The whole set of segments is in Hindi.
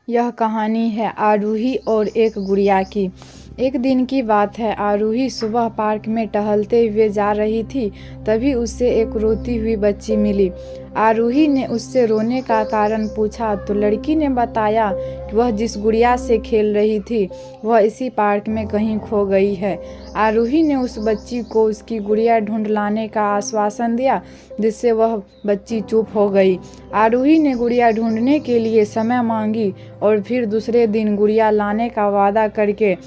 यह कहानी है आरूही और एक गुड़िया की। एक दिन की बात है, आरूही सुबह पार्क में टहलते हुए जा रही थी। तभी उससे एक रोती हुई बच्ची मिली। आरूही ने उससे रोने का कारण पूछा तो लड़की ने बताया कि वह जिस गुड़िया से खेल रही थी वह इसी पार्क में कहीं खो गई है। आरूही ने उस बच्ची को उसकी गुड़िया ढूंढ लाने का आश्वासन दिया, जिससे वह बच्ची चुप हो गई। आरूही ने गुड़िया ढूंढने के लिए समय मांगी और फिर दूसरे दिन गुड़िया लाने का वादा करके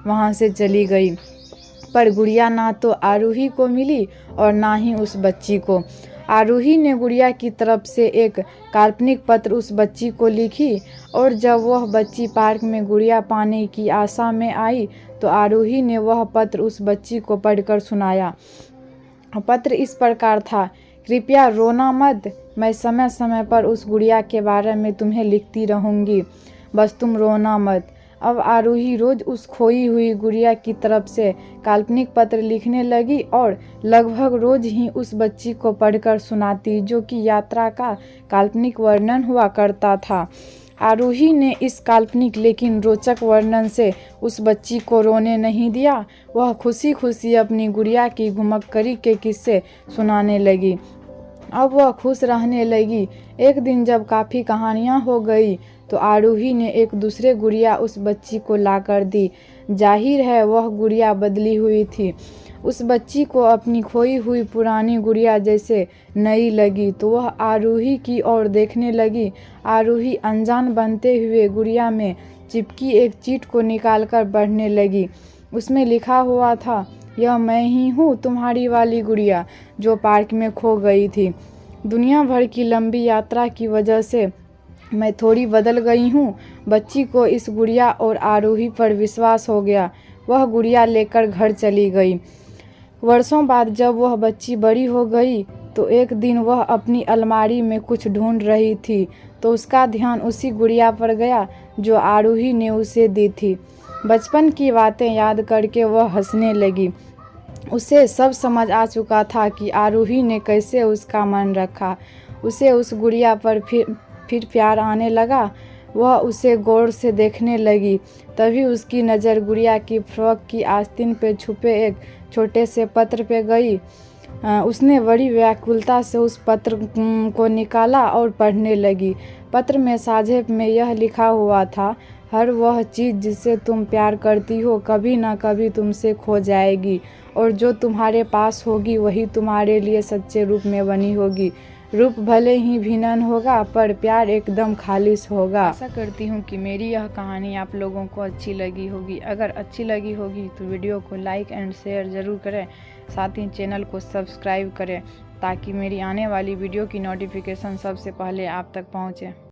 वहाँ से चली गई। पर गुड़िया ना तो आरूही को मिली और ना ही उस बच्ची को। आरूही ने गुड़िया की तरफ से एक काल्पनिक पत्र उस बच्ची को लिखी और जब वह बच्ची पार्क में गुड़िया पाने की आशा में आई तो आरूही ने वह पत्र उस बच्ची को पढ़कर सुनाया। पत्र इस प्रकार था, कृपया रोना मत, मैं समय समय पर उस गुड़िया के बारे में तुम्हें लिखती रहूँगी, बस तुम रोना मत। अब आरूही रोज उस खोई हुई गुड़िया की तरफ से काल्पनिक पत्र लिखने लगी और लगभग रोज ही उस बच्ची को पढ़कर सुनाती, जो कि यात्रा का काल्पनिक वर्णन हुआ करता था। आरूही ने इस काल्पनिक लेकिन रोचक वर्णन से उस बच्ची को रोने नहीं दिया। वह खुशी खुशी अपनी गुड़िया की घुमक्कड़ी के किस्से सुनाने लगी। अब वह खुश रहने लगी। एक दिन जब काफ़ी कहानियाँ हो गई तो आरूही ने एक दूसरे गुड़िया उस बच्ची को लाकर दी। जाहिर है वह गुड़िया बदली हुई थी। उस बच्ची को अपनी खोई हुई पुरानी गुड़िया जैसे नई लगी तो वह आरूही की ओर देखने लगी। आरूही अनजान बनते हुए गुड़िया में चिपकी एक चीट को निकालकर पढ़ने लगी। उसमें लिखा हुआ था, यह मैं ही हूँ, तुम्हारी वाली गुड़िया जो पार्क में खो गई थी। दुनिया भर की लंबी यात्रा की वजह से मैं थोड़ी बदल गई हूँ। बच्ची को इस गुड़िया और आरूही पर विश्वास हो गया। वह गुड़िया लेकर घर चली गई। वर्षों बाद जब वह बच्ची बड़ी हो गई तो एक दिन वह अपनी अलमारी में कुछ ढूंढ रही थी तो उसका ध्यान उसी गुड़िया पर गया जो आरूही ने उसे दी थी। बचपन की बातें याद करके वह हंसने लगी। उसे सब समझ आ चुका था कि आरूही ने कैसे उसका मन रखा। उसे उस गुड़िया पर फिर प्यार आने लगा। वह उसे गौर से देखने लगी। तभी उसकी नज़र गुड़िया की फ्रॉक की आस्तीन पे छुपे एक छोटे से पत्र पे गई। उसने बड़ी व्याकुलता से उस पत्र को निकाला और पढ़ने लगी। पत्र में साझे में यह लिखा हुआ था, हर वह चीज़ जिससे तुम प्यार करती हो कभी ना कभी तुमसे खो जाएगी और जो तुम्हारे पास होगी वही तुम्हारे लिए सच्चे रूप में बनी होगी। रूप भले ही भिन्न होगा पर प्यार एकदम खालिश होगा। आशा करती हूँ कि मेरी यह कहानी आप लोगों को अच्छी लगी होगी। अगर अच्छी लगी होगी तो वीडियो को लाइक एंड शेयर ज़रूर करें। साथ ही चैनल को सब्सक्राइब करें ताकि मेरी आने वाली वीडियो की नोटिफिकेशन सबसे पहले आप तक पहुँचे।